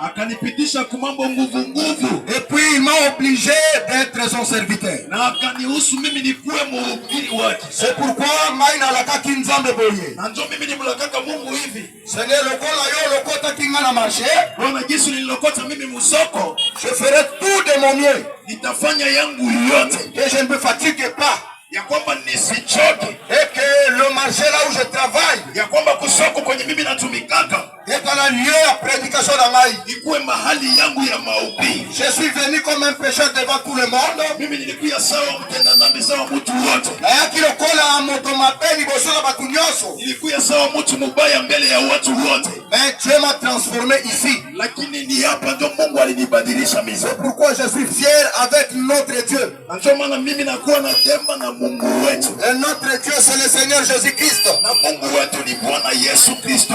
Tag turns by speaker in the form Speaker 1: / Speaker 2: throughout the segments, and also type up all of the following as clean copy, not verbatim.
Speaker 1: akanipitisha kumambo nguvu nguvu,
Speaker 2: et puis il m'a obligé d'être son serviteur.
Speaker 1: na akanihusu mimi nikuwe mhubiri wake.
Speaker 2: C'est pourquoi ngai nalakaki nzambe boye,
Speaker 1: na ndio mimi nimlakaka Mungu hivi.
Speaker 2: Seigneur, lokola yo lokotaki nga na marché,
Speaker 1: Bwana Yesu nililokota mimi musoko,
Speaker 2: je ferai tout de mon mieux,
Speaker 1: nitafanya yangu yote,
Speaker 2: que je ne me fatigue pas,
Speaker 1: ya kwamba nisichoke,
Speaker 2: et que le marché là où je travaille,
Speaker 1: ya kwamba kusoko kwenye mimi natumikaka
Speaker 2: est un lieu à prédication d'Angaï.
Speaker 1: ikuwe mahali yangu ya mahubiri.
Speaker 2: Je suis venu comme un pécheur devant tout le monde.
Speaker 1: Mimi nilikuwa sawa mtenda dhambi sawa mtu wote.
Speaker 2: Ayaki lokola moto mapeni bosola batu nyonso.
Speaker 1: Nilikuwa sawa mtu mubaya mbele ya watu wote.
Speaker 2: Mais Dieu m'a transformé ici.
Speaker 1: Lakini ni hapa ndio Mungu alinibadilisha mimi.
Speaker 2: C'est pourquoi je suis fier avec notre Dieu.
Speaker 1: Ndio maana mimi nakuwa na dema na Mungu wetu.
Speaker 2: Et notre Dieu c'est le Seigneur Jésus-Christ.
Speaker 1: Na Mungu wetu ni Bwana Yesu Kristo.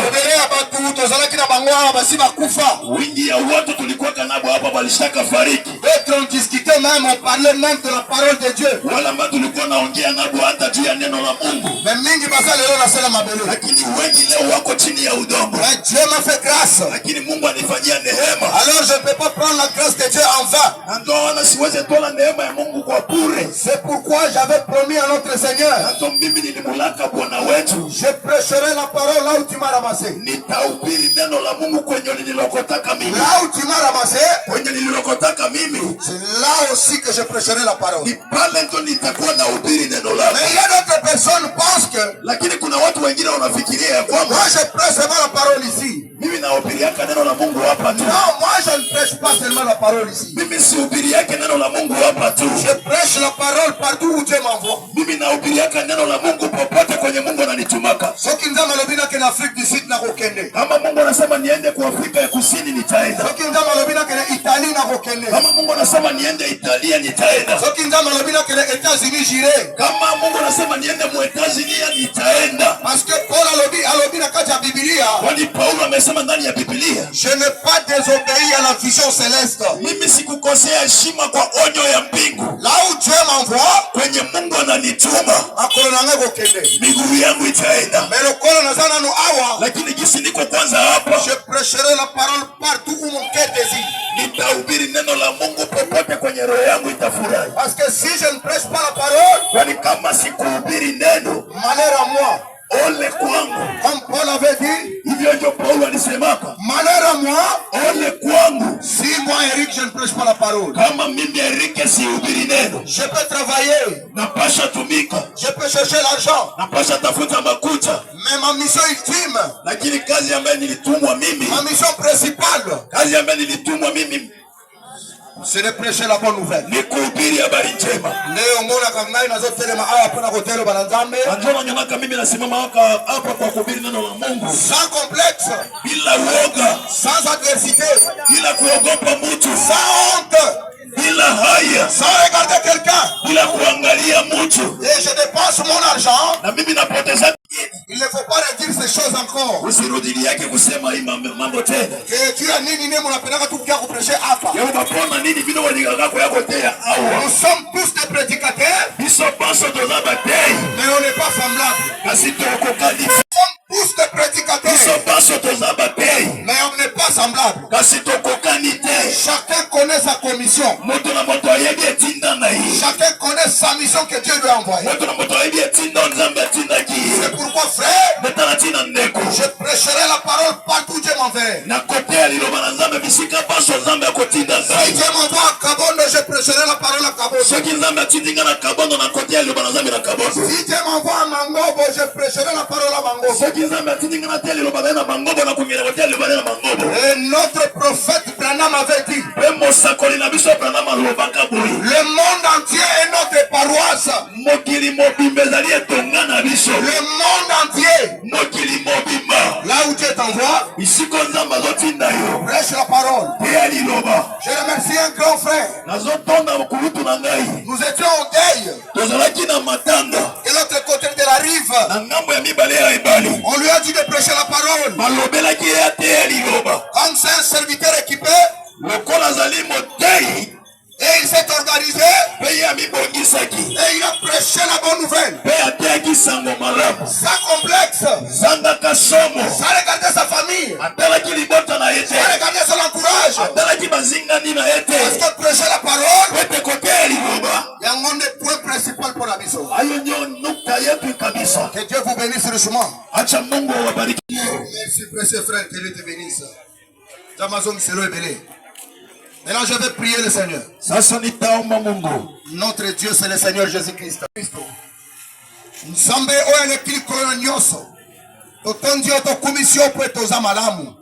Speaker 1: Wingi ya watu tulikuwa kanabo hapa walishaka fariki.
Speaker 2: D'autres ont discuté même, on parlait même de la parole de Dieu.
Speaker 1: Wala ambao tulikuwa naongea nabo hata juu ya neno la Mungu.
Speaker 2: Mais mingi basa leo na sala mabele.
Speaker 1: Lakini wengi leo wako chini ya udongo.
Speaker 2: Mais Dieu m'a fait grâce.
Speaker 1: Lakini Mungu anifanyia neema.
Speaker 2: Alors je ne peux pas prendre la grâce de Dieu en vain.
Speaker 1: Na ndio wana siweze tola neema ya Mungu kwa bure.
Speaker 2: C'est pourquoi j'avais promis à notre Seigneur.
Speaker 1: Na ndio mimi nilimulaka Bwana wetu.
Speaker 2: Je prêcherai la parole là où tu m'as ramassé.
Speaker 1: Nitahubiri neno la Mungu kwenye nililokotaka mimi.
Speaker 2: Là où tu m'as ramassé,
Speaker 1: kwenye nililokotaka mimi.
Speaker 2: C'est là aussi que je prêcherai la parole.
Speaker 1: Ni pale ndio nitakuwa na hubiri neno lako.
Speaker 2: Mais il y a d'autres personnes pensent que,
Speaker 1: lakini kuna watu wengine wanafikiria ya kwamba
Speaker 2: moi je prêche seulement la parole ici.
Speaker 1: Mimi nahubiriaka neno la Mungu hapa tu.
Speaker 2: Non, moi je ne prêche pas seulement la parole ici.
Speaker 1: Mimi sihubiriake neno la Mungu hapa tu.
Speaker 2: Je prêche la parole partout où Dieu m'envoie.
Speaker 1: Mimi nahubiriaka neno la Mungu popote kwenye Mungu ananitumaka.
Speaker 2: Soki nzama lobina ke na Afrique du Sud na kokende.
Speaker 1: Kama Mungu anasema niende kwa Afrika ya Kusini nitaenda.
Speaker 2: Soki nzama lobina ke na Italie na kokende.
Speaker 1: Kama Mungu anasema niende Italia nitaenda.
Speaker 2: Soki nzama lobina ke na États-Unis j'irai.
Speaker 1: Kama Mungu anasema niende mu États-Unis nitaenda.
Speaker 2: Parce que Paul alobi na kati ya Biblia.
Speaker 1: Kwani Paulo amesema ndani ya Biblia,
Speaker 2: je n'ai pas désobéi à la vision céleste.
Speaker 1: Mimi sikukosea heshima kwa onyo ya mbingu.
Speaker 2: Là où Dieu m'envoie,
Speaker 1: kwenye Mungu ananituma,
Speaker 2: akolo na ngeko kende.
Speaker 1: Miguu yangu itaenda.
Speaker 2: Mais le kolo na zana no awa.
Speaker 1: Lakini jinsi niko kwanza hapa,
Speaker 2: je prêcherai la parole partout où mon cœur désire.
Speaker 1: Nitahubiri neno la Mungu popote kwenye roho yangu itafurahi.
Speaker 2: Parce que si je ne prêche pas la parole,
Speaker 1: kwani kama sikuhubiri neno,
Speaker 2: malheur à moi.
Speaker 1: Ole kwangu.
Speaker 2: Comme Paul avait dit,
Speaker 1: hivyo ndio Paulo alisemaka,
Speaker 2: malheur à moi,
Speaker 1: ole kwangu.
Speaker 2: Si moi Eric je ne prêche pas la parole.
Speaker 1: Kama mimi Eric sihubiri neno,
Speaker 2: je peux travailler.
Speaker 1: Napasha tumika.
Speaker 2: Je peux chercher l'argent.
Speaker 1: Napasha tafuta makuta.
Speaker 2: Mais ma mission ultime,
Speaker 1: lakini kazi ambayo nilitumwa mimi,
Speaker 2: ma mission principale,
Speaker 1: kazi ambayo nilitumwa mimi,
Speaker 2: c'est de prêcher la bonne nouvelle.
Speaker 1: Ni kuhubiri habari njema.
Speaker 2: Leo mbona kangai nazotelema hapa na hotelo bana Nzambe?
Speaker 1: Anjona nyamaka mimi nasimama hapa kwa kuhubiri neno la Mungu.
Speaker 2: Sans complexe,
Speaker 1: bila woga,
Speaker 2: sans adversité,
Speaker 1: bila kuogopa mtu,
Speaker 2: sans honte,
Speaker 1: bila haya,
Speaker 2: sans regarder quelqu'un,
Speaker 1: bila kuangalia mtu.
Speaker 2: Et je dépense mon argent.
Speaker 1: Na mimi napoteza.
Speaker 2: Il ne faut pas redire ces choses encore.
Speaker 1: Usirudili yake kusema hii mambo tena.
Speaker 2: Kila nini nemo unapendaka tu kuja kuprêcher hapa.
Speaker 1: Yeye unapona nini vile waligaka yako tena au?
Speaker 2: Nous sommes tous des prédicateurs.
Speaker 1: Ils sont pas de la bataille.
Speaker 2: Mais on n'est pas semblables.
Speaker 1: Kasi tokokali.
Speaker 2: Nous sommes tous des prédicateurs.
Speaker 1: Ils sont pas de la bataille.
Speaker 2: Mais on n'est pas semblables.
Speaker 1: Kasi tokokali te.
Speaker 2: Chacun connaît sa commission.
Speaker 1: Moto na moto yebi etinda na hii.
Speaker 2: Chacun connaît sa mission que Dieu lui a envoyée.
Speaker 1: Moto na moto yebi etinda nzambe etinda ki.
Speaker 2: C'est pourquoi frère,
Speaker 1: je
Speaker 2: prêcherai la parole partout où Dieu m'enverra. Si Dieu m'envoie à Kabondo, je prêcherai la parole à Kabondo. Si Dieu m'envoie à Mangobo, je prêcherai la parole à Mangobo. Et notre prophète Branham avait dit, le monde entier est notre paroisse. Le monde entier. Là où Dieu t'envoie, prêche la parole. Je remercie un grand frère. Nous étions au deuil. De l'autre côté de la rive, on lui a dit de prêcher la parole. Comme c'est un serviteur équipé, et il s'est organisé, et il a prêché la bonne nouvelle. Sans complexe, sans regarder sa famille.
Speaker 1: ete.
Speaker 2: Regardez, ça l'encourage.
Speaker 1: Atala ki bazinga ni na ete.
Speaker 2: Parce que prêcher la parole.
Speaker 1: Wete kote liloba.
Speaker 2: Yango nde point principal pour la biso.
Speaker 1: Ayo nyo nukta yetu kabisa.
Speaker 2: Que Dieu vous bénisse richement.
Speaker 1: Acha Mungu awabariki.
Speaker 2: Merci précieux frère, que Dieu te bénisse. Jamazon c'est le belé. Maintenant je vais prier le Seigneur.
Speaker 1: Sasa nitaomba Mungu.
Speaker 2: Notre Dieu c'est le Seigneur Jésus-Christ. Nzambe oyo alekili koyo nyonso. Totondi oto komisio po etoza malamu.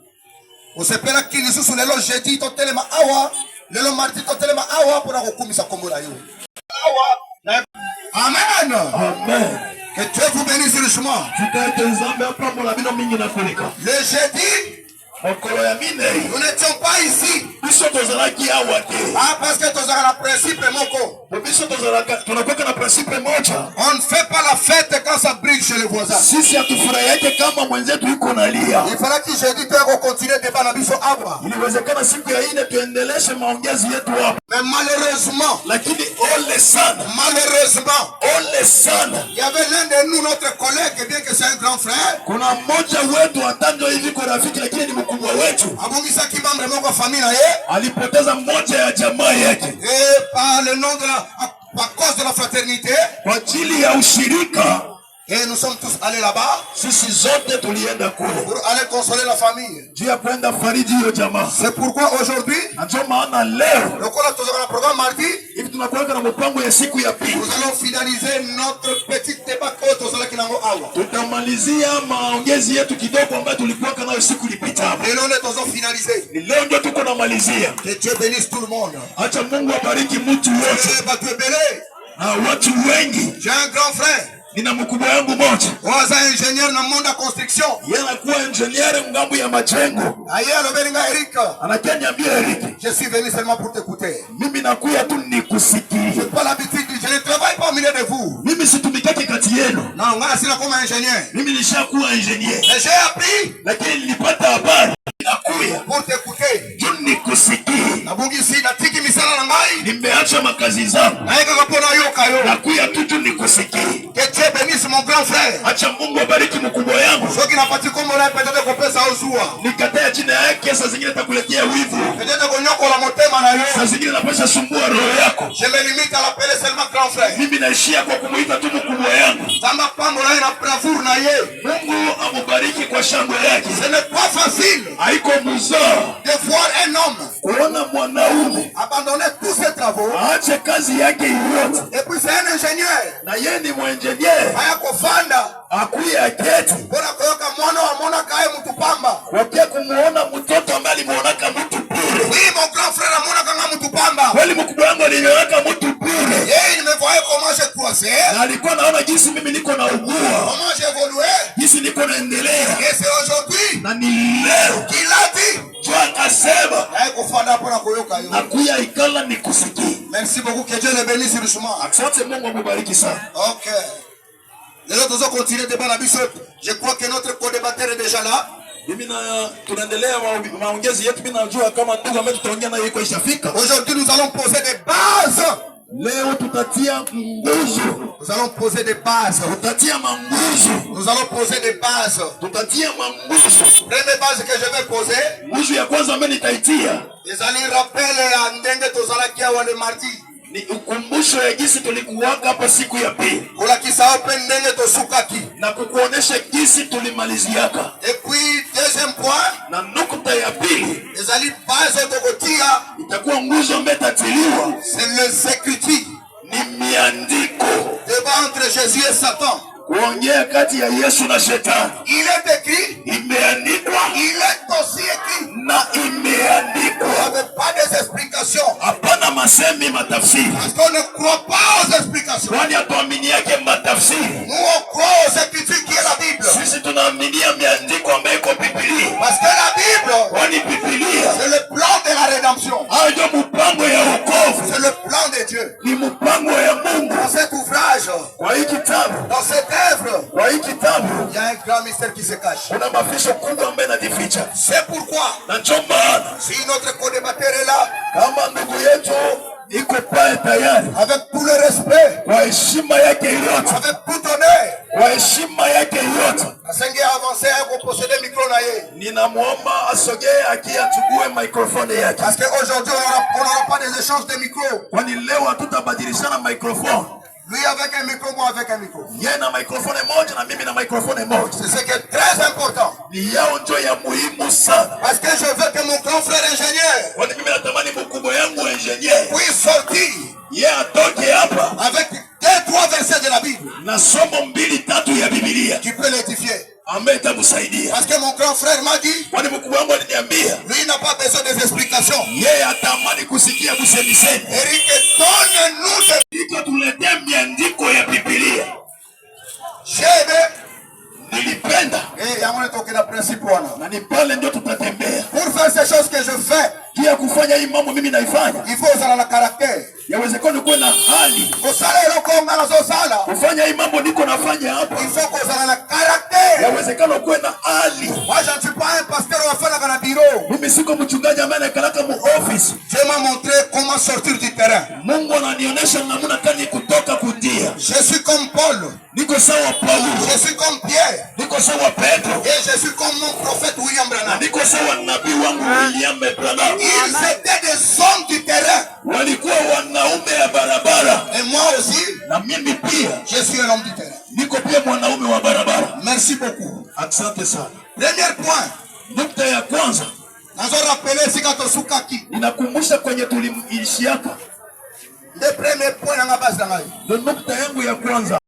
Speaker 2: Osepela kili susu lelo jeudi totelema awa, lelo mardi totelema awa pona kokumisa kombo na yo. Awa. Amen.
Speaker 1: Amen.
Speaker 2: Que Dieu vous bénisse richement.
Speaker 1: Le
Speaker 2: jeudi, nous n'étions pas ici. Ah, parce que tu as le principe moko. On ne fait pas la fête quand ça brille chez les voisins. Il fallait que jeudi tu continuer de faire la biso awa. Mais malheureusement, il y avait l'un de nous, notre collègue, bien que c'est un grand frère. Abongisa kimambre moko famille na ye.
Speaker 1: Alipoteza mmoja ya jamaa yake.
Speaker 2: Et par le nom de la, à cause de la fraternité.
Speaker 1: Kwa ajili ya ushirika.
Speaker 2: Et nous sommes tous allés là-bas.
Speaker 1: Sisi zote tulienda kule.
Speaker 2: Pour aller consoler la famille.
Speaker 1: Juu ya kwenda fariji hiyo jamaa.
Speaker 2: C'est pourquoi aujourd'hui.
Speaker 1: Ndio maana leo.
Speaker 2: Lokola tuzaka na programme mardi.
Speaker 1: Hivi tunakuwa na mpango ya siku ya pili.
Speaker 2: Nous allons finaliser notre petit débat que tuzala kinango awa.
Speaker 1: Tutamalizia maongezi yetu kidogo ambayo tulikuwa nayo siku iliyopita.
Speaker 2: Leo ndio tuzo finaliser.
Speaker 1: Leo ndio tuko na malizia.
Speaker 2: Que Dieu bénisse tout le monde.
Speaker 1: Acha Mungu abariki mtu wote. Na watu wengi.
Speaker 2: J'ai un grand frère.
Speaker 1: Nina mkubwa yangu mmoja.
Speaker 2: Waza ingénieur na monde de construction.
Speaker 1: Yeye anakuwa engineer ngambo ya majengo.
Speaker 2: Aye alobelinga Eric.
Speaker 1: Anakaniambia Eric.
Speaker 2: Je suis venu seulement pour t'écouter.
Speaker 1: Mimi nakuya tu nikusikie.
Speaker 2: J'ai pas l'habitude, je ne travaille pas au milieu de vous.
Speaker 1: Mimi situmikake kati yenu.
Speaker 2: Non, ngana sina kama ingénieur.
Speaker 1: Mimi nishakuwa engineer.
Speaker 2: Mais j'ai appris.
Speaker 1: Lakini nilipata habari. Nakuya
Speaker 2: pour t'écouter.
Speaker 1: Tu nikusikie.
Speaker 2: Nabungisi na tiki misala na ngai.
Speaker 1: Nimeacha makazi zangu.
Speaker 2: Naeka kapona yoka yo.
Speaker 1: Nakuya tu nikusikie.
Speaker 2: Que Dieu bénisse mon grand frère.
Speaker 1: Acha Mungu abariki mkubwa yangu.
Speaker 2: Soki na pati kombo na peut-être kopesa uzua.
Speaker 1: Nikataa jina yake, saa zingine atakuletea wivu.
Speaker 2: Peut-être konyoko la motema na yo.
Speaker 1: Saa zingine napasha sumbua roho yako.
Speaker 2: Je me limite à l'appeler seulement grand frère.
Speaker 1: Mimi naishia kwa kumuita tu mkubwa yangu.
Speaker 2: Tamba pambo na bravoure na ye.
Speaker 1: Mungu amubariki kwa shangwe yake.
Speaker 2: Ce n'est pas facile.
Speaker 1: Haiko mzaa
Speaker 2: de voir un homme
Speaker 1: kuona mwanaume
Speaker 2: abandonner tous ses travaux.
Speaker 1: Aache kazi yake yote.
Speaker 2: Et puis c'est un ingénieur.
Speaker 1: Na yeye ni mwenjenyewe.
Speaker 2: Haya kufanda.
Speaker 1: Akuya keti.
Speaker 2: Bora koyoka mwana wa mwana kae mtu pamba.
Speaker 1: Wakia kumuona mtoto ambaye alimuonaka mtu bure.
Speaker 2: Oui, mon grand frère amuona kama mtu pamba.
Speaker 1: Kweli mkubwa wangu aliniona mtu bure.
Speaker 2: Yeye nimevoa comment je croissais.
Speaker 1: Na alikuwa naona jinsi mimi niko na ugua.
Speaker 2: Comment j'évoluais.
Speaker 1: Jinsi niko naendelea.
Speaker 2: Et c'est aujourd'hui.
Speaker 1: Na ni leo.
Speaker 2: Qu'il a dit.
Speaker 1: Jua akasema.
Speaker 2: Haya kufanda pona koyoka yo.
Speaker 1: Akuya ikala nikusikie.
Speaker 2: Merci beaucoup, que Dieu le bénisse richement.
Speaker 1: Asante Mungu amubariki sana.
Speaker 2: OK. Les autres ont continué de la bishop. Je crois que notre co-débatteur est déjà là. Aujourd'hui, nous allons poser des bases. Nous allons poser des bases. Nous allons poser des bases. Première base que je vais poser. Les allez rappeler à Ndenge Tozala qui a le mardi.
Speaker 1: Ni ukumbusho ya jinsi tulikuwaka hapa siku ya pili.
Speaker 2: Kula kisao pendenge tosukaki.
Speaker 1: Na kukuonesha jinsi tulimaliziaka.
Speaker 2: Et puis deuxième point.
Speaker 1: Na nukta ya pili.
Speaker 2: Ezali base tokotia.
Speaker 1: Itakuwa nguzo mbetatiliwa.
Speaker 2: C'est le sécurité.
Speaker 1: Ni miandiko.
Speaker 2: Débat entre Jésus et Satan.
Speaker 1: Kuongea kati ya Yesu na Shetani.
Speaker 2: Il est écrit.
Speaker 1: Imeandikwa.
Speaker 2: Il est aussi écrit.
Speaker 1: Na imeandikwa.
Speaker 2: Il n'y avait pas des explications.
Speaker 1: Hapana masemi matafsiri.
Speaker 2: Parce qu'on ne croit pas aux explications.
Speaker 1: Kwani hatuamini yake matafsiri.
Speaker 2: Nous on croit aux écritures qui est la Bible.
Speaker 1: Sisi tunaaminia miandiko ambayo iko Biblia.
Speaker 2: Parce que la Bible.
Speaker 1: Kwani Biblia.
Speaker 2: C'est le plan de la rédemption.
Speaker 1: Hayo mpango ya wokovu.
Speaker 2: C'est le plan de Dieu.
Speaker 1: Ni mpango ya Mungu.
Speaker 2: Dans cet ouvrage.
Speaker 1: Kwa hii kitabu.
Speaker 2: Dans cette œuvre.
Speaker 1: Kwa hii kitabu.
Speaker 2: Il y a un grand mystère qui se cache.
Speaker 1: Kuna mafisho kubwa ambayo yanajificha.
Speaker 2: C'est pourquoi.
Speaker 1: Na ndio maana.
Speaker 2: Si notre co-débatteur est là.
Speaker 1: Kama ndugu yetu
Speaker 2: iko pale tayari,
Speaker 1: avec tout le respect,
Speaker 2: kwa heshima yake yote,
Speaker 1: avec tout honneur,
Speaker 2: kwa heshima yake yote.
Speaker 1: asenge avancer pour posséder micro na yeye.
Speaker 2: Ninamwomba asogee akiachukue microphone yake,
Speaker 1: parce que aujourd'hui on n'aura pas des échanges de micro.
Speaker 2: Kwani leo hatutabadilishana microphone.
Speaker 1: Lui avec un micro, moi avec un micro.
Speaker 2: Yeye na microphone moja na mimi na microphone moja.
Speaker 1: C'est ce qui est très important.
Speaker 2: Ni yao ndio ya muhimu sana.
Speaker 1: Parce que je veux que mon grand frère ingénieur,
Speaker 2: Kwani mimi natamani mkubwa yangu ingenier,
Speaker 1: puisse sortir,
Speaker 2: yeye atoke hapa
Speaker 1: avec 2-3 versets de la Bible,
Speaker 2: na somo 2-3 ya Biblia,
Speaker 1: qui peut l'édifier.
Speaker 2: ambaye itamsaidia.
Speaker 1: Parce que mon grand frère m'a dit,
Speaker 2: Kwani mkubwa wangu aliniambia,
Speaker 1: lui n'a pas besoin des explications.
Speaker 2: yeye atamani kusikia kusemiseni.
Speaker 1: Eric, donne-nous des...
Speaker 2: Tuletee miandiko ya Biblia.
Speaker 1: J'aime.
Speaker 2: Nilipenda.
Speaker 1: Yango toke na principe wana.
Speaker 2: Na ni pale ndio tutatembea.
Speaker 1: Pour faire ces choses que je fais,
Speaker 2: kia kufanya hii mambo mimi naifanya,
Speaker 1: il faut usala na caractère.
Speaker 2: Yawezekana kuwe na hali.
Speaker 1: Usala ile konga na sala.
Speaker 2: Kufanya hii mambo niko nafanya hapa.
Speaker 1: Il faut que usala na caractère.
Speaker 2: Yawezekana kuwe na hali.
Speaker 1: Moi je ne suis pas un pasteur ou afala kana bureau.
Speaker 2: Mimi siko mchungaji ambaye anakalaka mu office.
Speaker 1: Dieu m'a montré comment sortir du terrain.
Speaker 2: Mungu ananionyesha namna gani kutoka kutia.
Speaker 1: Je suis comme Paul.
Speaker 2: Niko sawa Paulo.
Speaker 1: Je suis comme Pierre.
Speaker 2: Niko sawa Petro.
Speaker 1: Et je suis comme mon prophète William Branham.
Speaker 2: Niko sawa nabii wangu William Branham.
Speaker 1: Ils étaient des hommes du terrain.
Speaker 2: Walikuwa wanaume ya barabara.
Speaker 1: Et moi aussi,
Speaker 2: na mimi pia
Speaker 1: je suis un homme du terrain.
Speaker 2: Niko pia mwanaume wa barabara.
Speaker 1: Merci beaucoup.
Speaker 2: Asante sana.
Speaker 1: Premier point.
Speaker 2: Nukta ya kwanza.
Speaker 1: Nazo rappeler sikato sukaki.
Speaker 2: Ninakumbusha kwenye tuliishiaka.
Speaker 1: Le premier point na base na ngai.
Speaker 2: Nukta yangu ya kwanza.